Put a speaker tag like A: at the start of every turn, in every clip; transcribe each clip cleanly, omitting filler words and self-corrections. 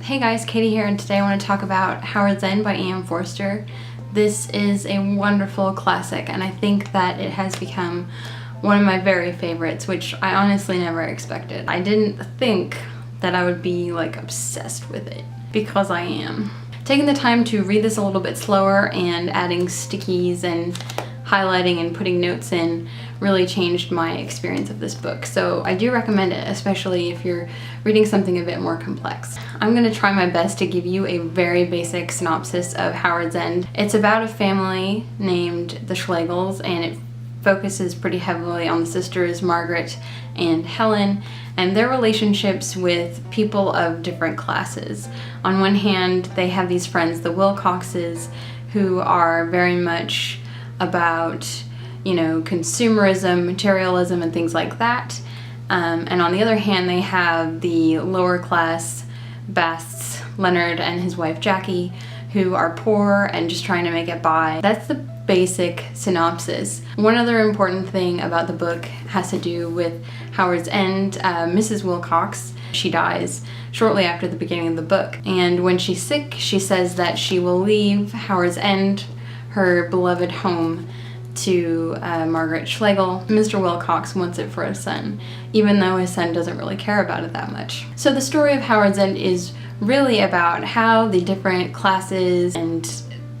A: Hey guys, Katie here, and today I want to talk about Howard's End by Forster. This is a wonderful classic, and I think that it has become one of my very favorites, which I honestly never expected. I didn't think that I would be like obsessed with it, because I am. Taking the time to read this a little bit slower and adding stickies and highlighting and putting notes in really changed my experience of this book. So I do recommend it, especially if you're reading something a bit more complex. I'm going to try my best to give you a very basic synopsis of Howard's End. It's about a family named the Schlegels, and it focuses pretty heavily on the sisters Margaret and Helen and their relationships with people of different classes. On one hand, they have these friends, the Wilcoxes, who are very much about, consumerism, materialism, and things like that. And on the other hand, they have the lower class Basts, Leonard and his wife Jackie, who are poor and just trying to make it by. That's the basic synopsis. One other important thing about the book has to do with Howard's End. Mrs. Wilcox, she dies shortly after the beginning of the book. And when she's sick, she says that she will leave Howard's End, her beloved home, to Margaret Schlegel. Mr. Wilcox wants it for his son, even though his son doesn't really care about it that much. So the story of Howard's End is really about how the different classes and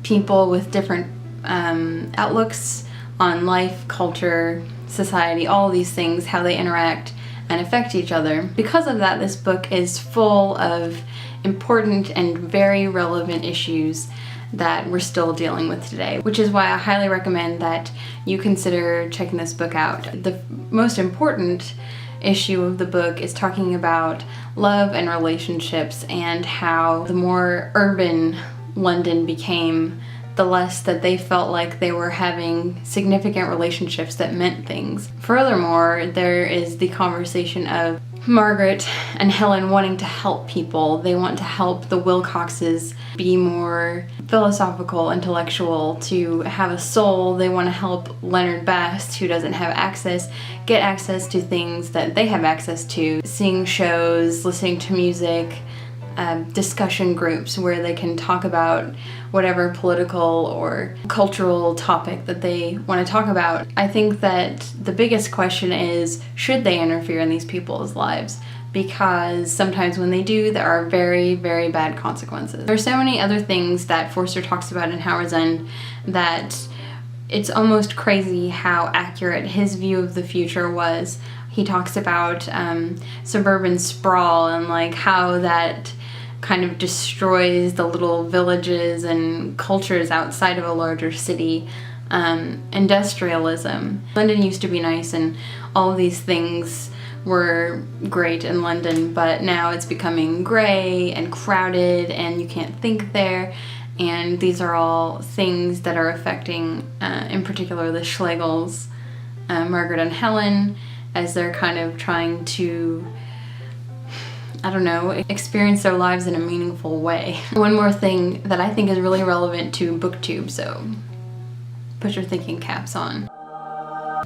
A: people with different outlooks on life, culture, society, all of these things, how they interact and affect each other. Because of that, this book is full of important and very relevant issues that we're still dealing with today, which is why I highly recommend that you consider checking this book out. The most important issue of the book is talking about love and relationships, and how the more urban London became, the less that they felt like they were having significant relationships that meant things. Furthermore, there is the conversation of Margaret and Helen wanting to help people. They want to help the Wilcoxes be more philosophical, intellectual, to have a soul. They want to help Leonard Bast, who doesn't have access, get access to things that they have access to, seeing shows, listening to music, discussion groups where they can talk about whatever political or cultural topic that they want to talk about. I think that the biggest question is, should they interfere in these people's lives? Because sometimes when they do, there are very, very bad consequences. There are so many other things that Forster talks about in Howard's End that it's almost crazy how accurate his view of the future was. He talks about suburban sprawl and like how that kind of destroys the little villages and cultures outside of a larger city. Industrialism. London used to be nice and all of these things were great in London, but now it's becoming gray and crowded and you can't think there. And these are all things that are affecting, in particular, the Schlegels, Margaret and Helen, as they're kind of trying to, experience their lives in a meaningful way. One more thing that I think is really relevant to BookTube, so put your thinking caps on.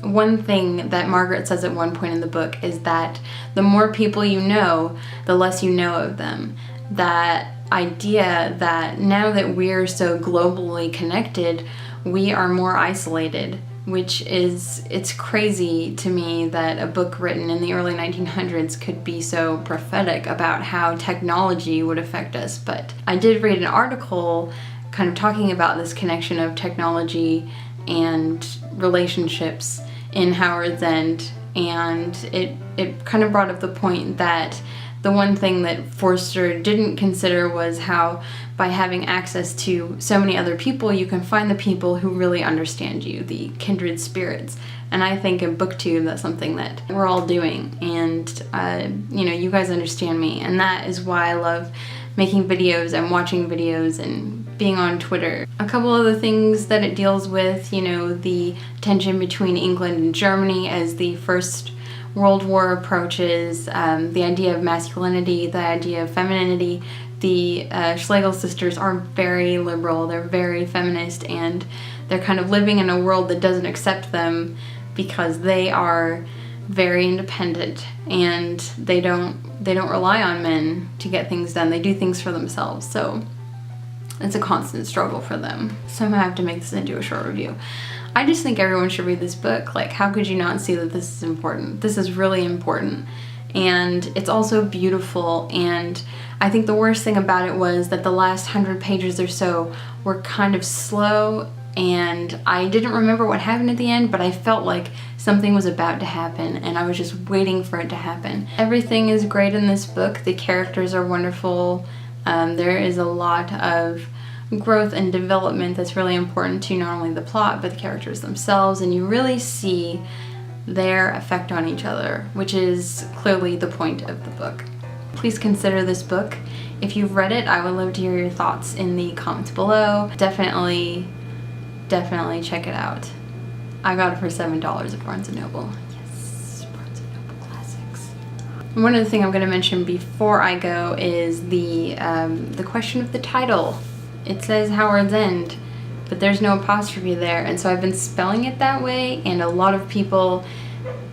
A: One thing that Margaret says at one point in the book is that the more people you know, the less you know of them. That idea that now that we're so globally connected, we are more isolated, which is, it's crazy to me that a book written in the early 1900s could be so prophetic about how technology would affect us. But I did read an article kind of talking about this connection of technology and relationships in Howard's End, and it kind of brought up the point that the one thing that Forster didn't consider was how by having access to so many other people, you can find the people who really understand you, the kindred spirits. And I think in BookTube, that's something that we're all doing, and you guys understand me, and that is why I love making videos and watching videos and being on Twitter. A couple of the things that it deals with, the tension between England and Germany as the First World War approaches, the idea of masculinity, the idea of femininity. The Schlegel sisters are very liberal, they're very feminist, and they're kind of living in a world that doesn't accept them because they are very independent, and they don't rely on men to get things done. They do things for themselves, so it's a constant struggle for them. Somehow I have to make this into a short review. I just think everyone should read this book. Like, how could you not see that this is important? This is really important, and it's also beautiful. And I think the worst thing about it was that the last 100 pages or so were kind of slow, and I didn't remember what happened at the end, but I felt like something was about to happen, and I was just waiting for it to happen. Everything is great in this book. The characters are wonderful. There is a lot of growth and development that's really important to not only the plot, but the characters themselves, and you really see their effect on each other, which is clearly the point of the book. Please consider this book. If you've read it, I would love to hear your thoughts in the comments below. Definitely check it out. I got it for $7 at Barnes & Noble. Yes, Barnes & Noble classics. One other thing I'm going to mention before I go is the question of the title. It says Howard's End, but there's no apostrophe there, and so I've been spelling it that way, and a lot of people,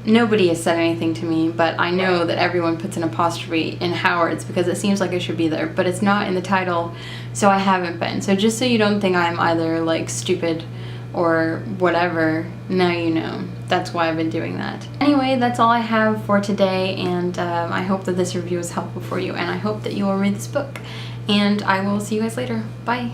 A: nobody has said anything to me, but I know that everyone puts an apostrophe in Howard's because it seems like it should be there, but it's not in the title, so I haven't been. So just so you don't think I'm either like stupid or whatever, now you know. That's why I've been doing that. Anyway, that's all I have for today, and I hope that this review is helpful for you, and I hope that you will read this book. And I will see you guys later. Bye.